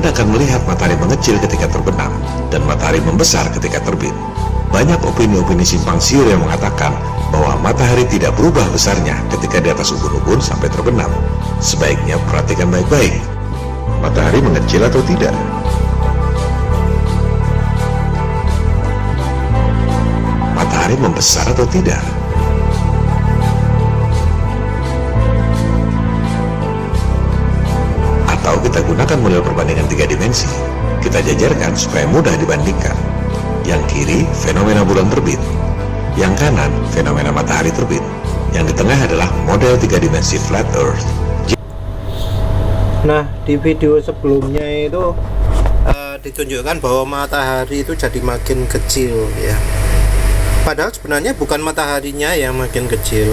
Anda akan melihat matahari mengecil ketika terbenam dan matahari membesar ketika terbit. Banyak opini-opini simpang siur yang mengatakan bahwa matahari tidak berubah besarnya ketika di atas ubun-ubun sampai terbenam. Sebaiknya perhatikan baik-baik. Matahari mengecil atau tidak? Matahari membesar atau tidak? Atau kita gunakan model perbandingan 3 dimensi. Kita jajarkan supaya mudah dibandingkan. Yang kiri, fenomena bulan terbit. Yang kanan, fenomena matahari terbit. Yang di tengah adalah model 3 dimensi flat earth. Nah, di video sebelumnya itu ditunjukkan bahwa matahari itu jadi makin kecil ya. Padahal sebenarnya bukan mataharinya yang makin kecil,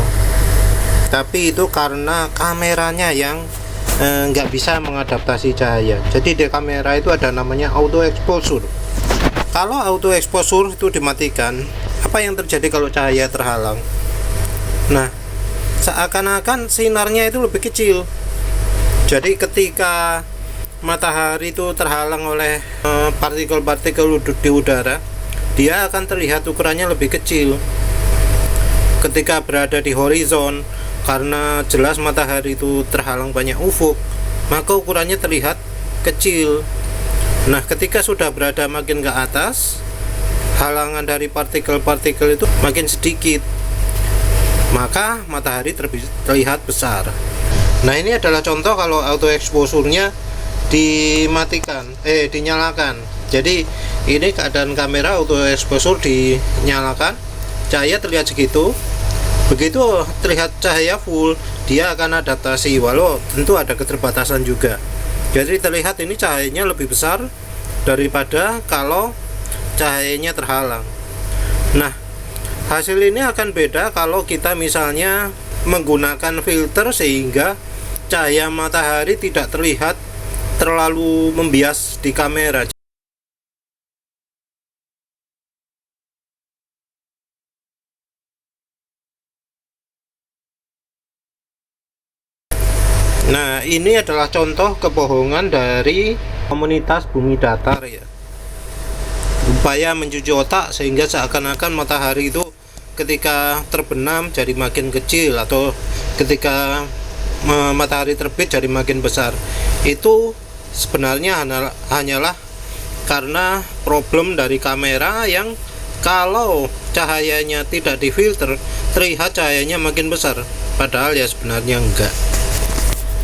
tapi itu karena kameranya yang nggak bisa mengadaptasi cahaya. Jadi di kamera itu ada namanya auto exposure. Kalau auto exposure itu dimatikan, apa yang terjadi kalau cahaya terhalang? Nah, seakan-akan sinarnya itu lebih kecil. Jadi ketika matahari itu terhalang oleh partikel-partikel di udara, dia akan terlihat ukurannya lebih kecil. Ketika berada di horizon, karena jelas matahari itu terhalang banyak ufuk, maka ukurannya terlihat kecil. Nah, ketika sudah berada makin ke atas, halangan dari partikel-partikel itu makin sedikit, maka matahari terlihat besar. Nah, ini adalah contoh kalau auto exposure-nya dinyalakan. Jadi ini keadaan kamera auto exposure dinyalakan, cahaya terlihat segitu. Begitu terlihat cahaya full, dia akan adaptasi, walau tentu ada keterbatasan juga. Jadi terlihat ini cahayanya lebih besar daripada kalau cahayanya terhalang. Nah, hasil ini akan beda kalau kita misalnya menggunakan filter sehingga cahaya matahari tidak terlihat terlalu membias di kamera. Nah, ini adalah contoh kebohongan dari komunitas bumi datar ya. Upaya mencuci otak sehingga seakan-akan matahari itu ketika terbenam jadi makin kecil, atau ketika matahari terbit jadi makin besar. Itu sebenarnya hanyalah karena problem dari kamera yang kalau cahayanya tidak difilter, terlihat cahayanya makin besar. Padahal ya sebenarnya enggak.